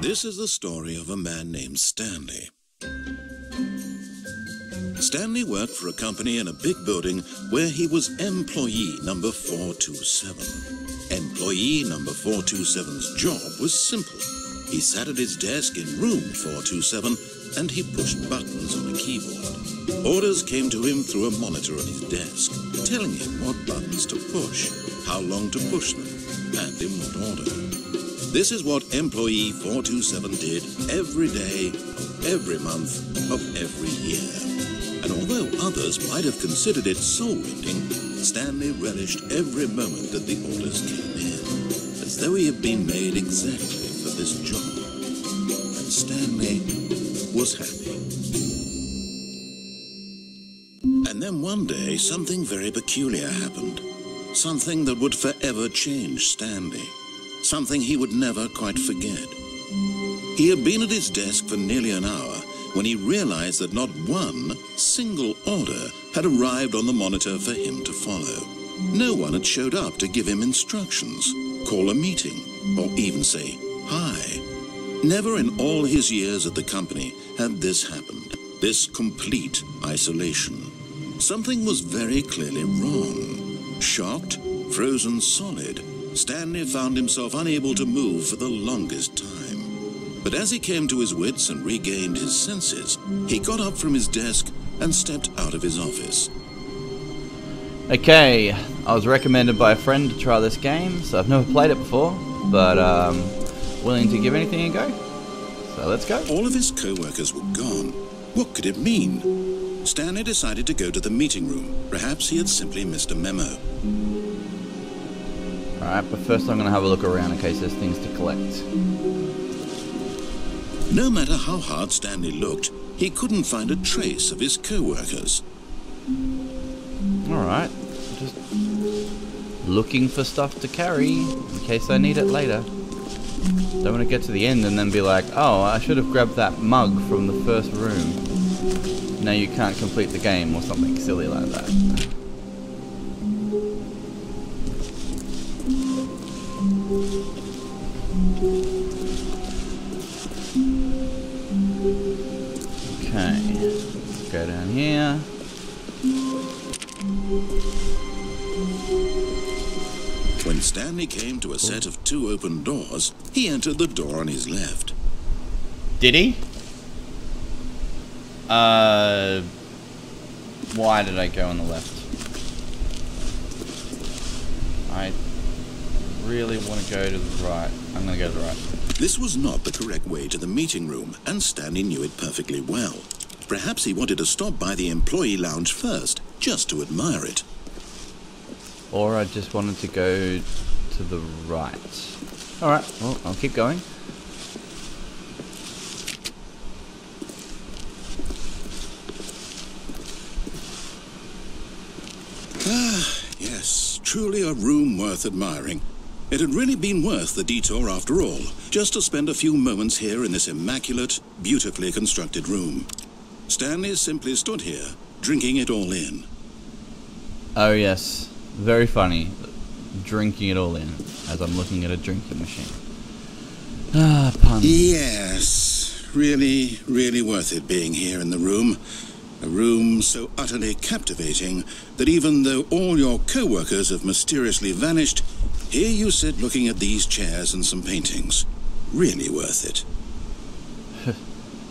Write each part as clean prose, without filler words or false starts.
This is the story of a man named Stanley. Stanley worked for a company in a big building where he was employee number 427. Employee number 427's job was simple. He sat at his desk in room 427 and he pushed buttons on a keyboard. Orders came to him through a monitor on his desk, telling him what buttons to push, how long to push them, and in what order. This is what employee 427 did every day, of every month, of every year. And although others might have considered it soul-rending, Stanley relished every moment that the orders came in, as though he had been made exactly for this job. And Stanley was happy. And then one day, something very peculiar happened. Something that would forever change Stanley. Something he would never quite forget. He had been at his desk for nearly an hour when he realized that not one single order had arrived on the monitor for him to follow. No one had showed up to give him instructions, call a meeting, or even say hi. Never in all his years at the company had this happened, this complete isolation. Something was very clearly wrong. Shocked, frozen solid, Stanley found himself unable to move for the longest time. But as he came to his wits and regained his senses, he got up from his desk and stepped out of his office. Okay, I was recommended by a friend to try this game, so I've never played it before, but willing to give anything a go. So let's go. All of his co-workers were gone. What could it mean? Stanley decided to go to the meeting room. Perhaps he had simply missed a memo. Alright, but first I'm going to have a look around in case there's things to collect. No matter how hard Stanley looked, he couldn't find a trace of his co-workers. Alright, just looking for stuff to carry in case I need it later. Don't want to get to the end and then be like, oh, I should have grabbed that mug from the first room. Now you can't complete the game or something silly like that. Okay, let's go down here. When Stanley came to a set of 2 open doors, he entered the door on his left. Did he? Why did I go on the left? I really want to go to the right. I'm going to go to the right. This was not the correct way to the meeting room, and Stanley knew it perfectly well. Perhaps he wanted to stop by the employee lounge first, just to admire it. Or I just wanted to go to the right. Alright, well, I'll keep going. Ah, yes, truly a room worth admiring. It had really been worth the detour after all, just to spend a few moments here in this immaculate, beautifully constructed room. Stanley simply stood here, drinking it all in. Oh yes, very funny. Drinking it all in, as I'm looking at a drinking machine. Ah, puns. Yes, really, really worth it being here in the room. A room so utterly captivating that even though all your co-workers have mysteriously vanished, here you sit looking at these chairs and some paintings. Really worth it.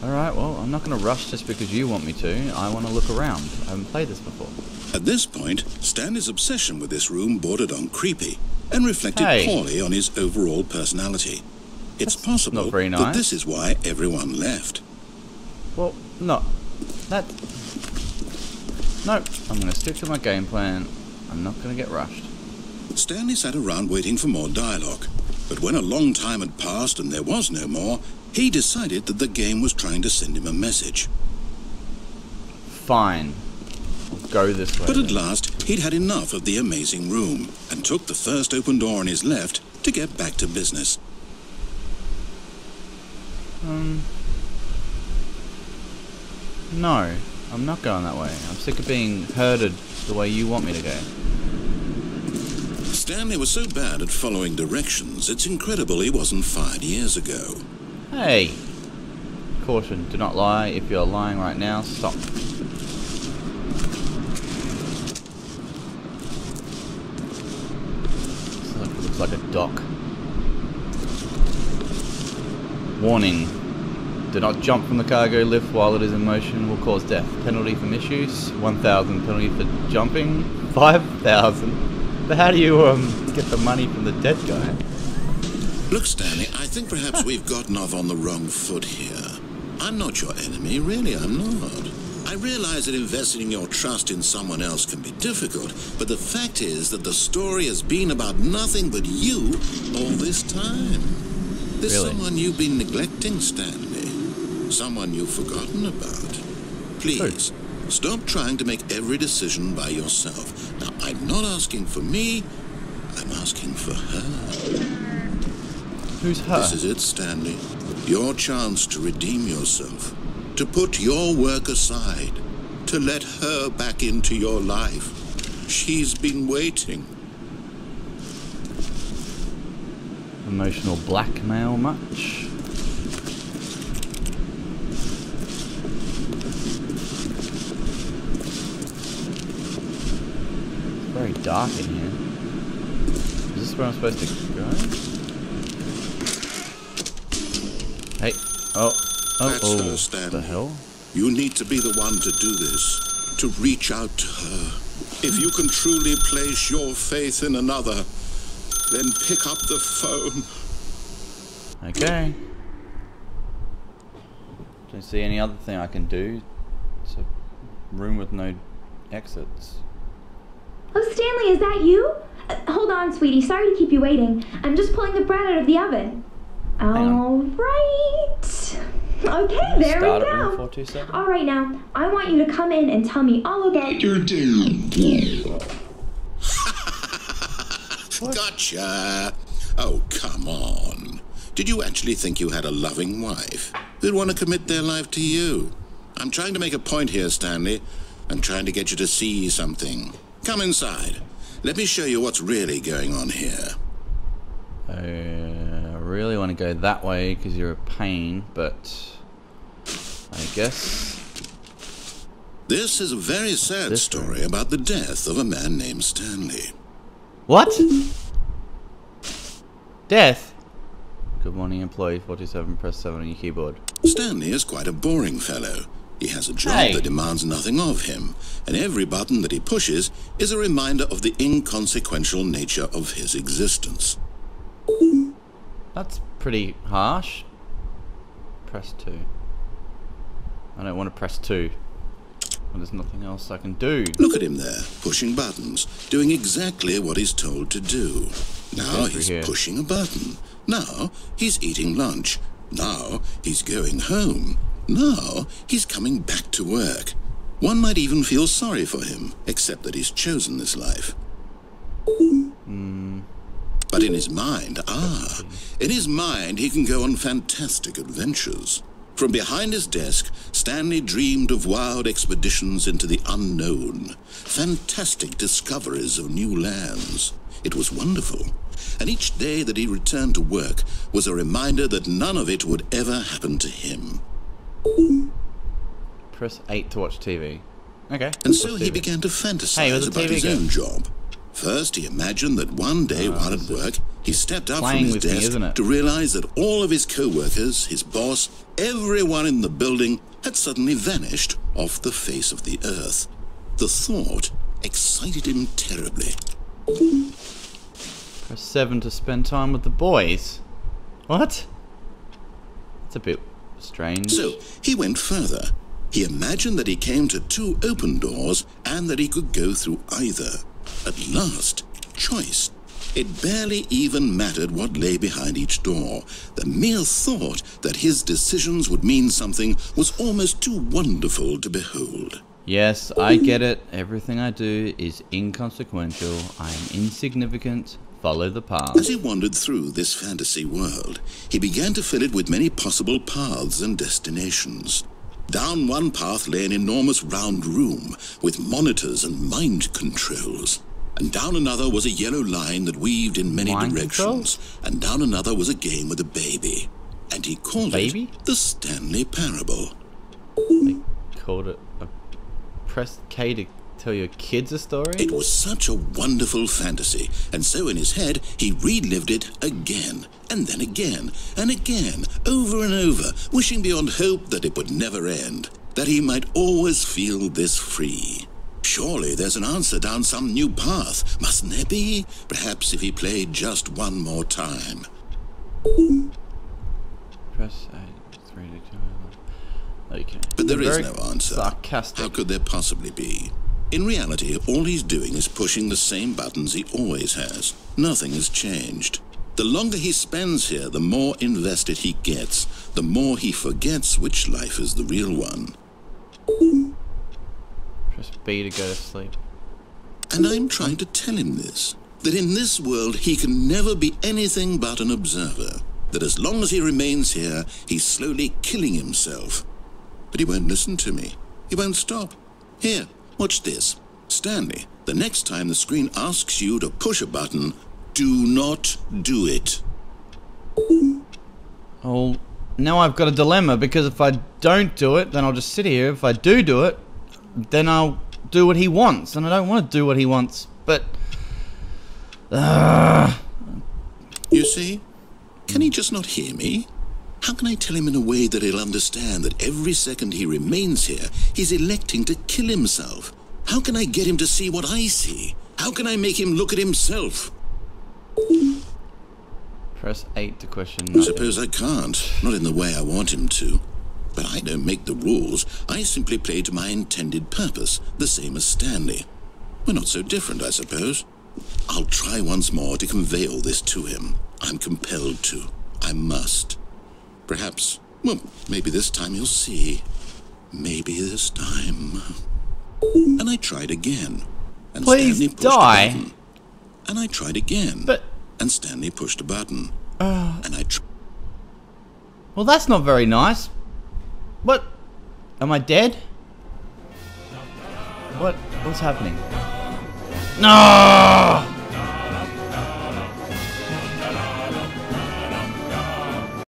Alright, well, I'm not going to rush just because you want me to. I want to look around. I haven't played this before. At this point, Stanley's obsession with this room bordered on creepy and reflected poorly on his overall personality. It's possible not very nice. that this is why everyone left. Well, no. That... Nope. I'm going to stick to my game plan. I'm not going to get rushed. Stanley sat around waiting for more dialogue, but when a long time had passed and there was no more, he decided that the game was trying to send him a message. Fine. I'll go this way. But at last, he'd had enough of the amazing room, and took the first open door on his left to get back to business. No, I'm not going that way. I'm sick of being herded the way you want me to go. Stanley was so bad at following directions, it's incredible he wasn't fired years ago. Hey! Caution, do not lie. If you're lying right now, stop. Looks like a dock. Warning. Do not jump from the cargo lift while it is in motion, will cause death. Penalty for misuse, 1,000. Penalty for jumping, 5,000. But how do you get the money from the dead guy? Look, Stanley, I think perhaps we've gotten off on the wrong foot here. I'm not your enemy, really, I'm not. I realize that investing your trust in someone else can be difficult, but the fact is that the story has been about nothing but you all this time. There's Really? someone you've been neglecting, Stanley. Someone you've forgotten about. Please, stop trying to make every decision by yourself. Now, I'm not asking for me, I'm asking for her. Who's her? This is it, Stanley. Your chance to redeem yourself. To put your work aside. To let her back into your life. She's been waiting. Emotional blackmail much? It's very dark in here. Is this where I'm supposed to go? Hey. That's her, What Stanley. the hell? You need to be the one to do this. To reach out to her. If you can truly place your faith in another, then pick up the phone. Okay. Don't see any other thing I can do. It's a room with no exits. Oh, Stanley, is that you? Hold on, sweetie. Sorry to keep you waiting. I'm just pulling the bread out of the oven. All right. Okay, there we Start at room go. 427. All right, now, I want you to come in and tell me all about your day. Gotcha. Oh, come on. Did you actually think you had a loving wife who'd want to commit their life to you? I'm trying to make a point here, Stanley. I'm trying to get you to see something. Come inside. Let me show you what's really going on here. I really want to go that way because you're a pain, but I guess This is a very sad story about the death of a man named Stanley. what? Death. Good morning, employee 47. Press 7 on your keyboard. Stanley is quite a boring fellow. He has a job that demands nothing of him, and every button that he pushes is a reminder of the inconsequential nature of his existence. That's pretty harsh. Press 2. I don't want to press 2. Well, there's nothing else I can do. Look at him there, pushing buttons, doing exactly what he's told to do. Now he's pushing a button. Now he's eating lunch. Now he's going home. Now he's coming back to work. One might even feel sorry for him, except that he's chosen this life. But in his mind, in his mind he can go on fantastic adventures. From behind his desk, Stanley dreamed of wild expeditions into the unknown, fantastic discoveries of new lands. It was wonderful, and each day that he returned to work was a reminder that none of it would ever happen to him. Press 8 to watch TV. Okay. And so he began to fantasize about his own job. First, he imagined that one day while at work, he stepped up from his desk to realize that all of his co-workers, his boss, everyone in the building had suddenly vanished off the face of the earth. The thought excited him terribly. Press 7 to spend time with the boys. What? That's a bit strange. So, he went further. He imagined that he came to 2 open doors and that he could go through either. At last, choice. It barely even mattered what lay behind each door. The mere thought that his decisions would mean something was almost too wonderful to behold. Yes, I get it. Everything I do is inconsequential. I am insignificant. Follow the path. As he wandered through this fantasy world, he began to fill it with many possible paths and destinations. Down one path lay an enormous round room with monitors and mind controls. And down another was a yellow line that weaved in many directions. And down another was a game with a baby. and he called Baby? it the Stanley Parable. They called it a press K to tell your kids a story? It was such a wonderful fantasy, and so in his head he relived it again, and then again, and again, over and over, wishing beyond hope that it would never end, that he might always feel this free. Surely there's an answer down some new path, mustn't there be? Perhaps if he played just one more time. Press 3 to 2. Okay. But there is Very no answer. sarcastic. How could there possibly be? In reality, all he's doing is pushing the same buttons he always has. Nothing has changed. The longer he spends here, the more invested he gets, the more he forgets which life is the real one. Press B to go to sleep. And I'm trying to tell him this, that in this world he can never be anything but an observer, that as long as he remains here, he's slowly killing himself. But he won't listen to me. He won't stop. Here, watch this. Stanley, the next time the screen asks you to push a button, do not do it. Oh, now I've got a dilemma, because if I don't do it, then I'll just sit here. If I do it, then I'll do what he wants, and I don't want to do what he wants, but... You see? Can he just not hear me? How can I tell him in a way that he'll understand that every second he remains here, he's electing to kill himself? How can I get him to see what I see? How can I make him look at himself? Press 8 to question I nothing. suppose I can't, not in the way I want him to. But I don't make the rules. I simply play to my intended purpose, the same as Stanley. We're not so different, I suppose. I'll try once more to convey all this to him. I'm compelled to. I must. Perhaps, well, maybe this time he'll see. Maybe this time. And I tried again. And Please Stanley pushed die. a button. And I tried again. But... And Stanley pushed a button. And I tried. Well, that's not very nice. What? Am I dead? What's happening? No!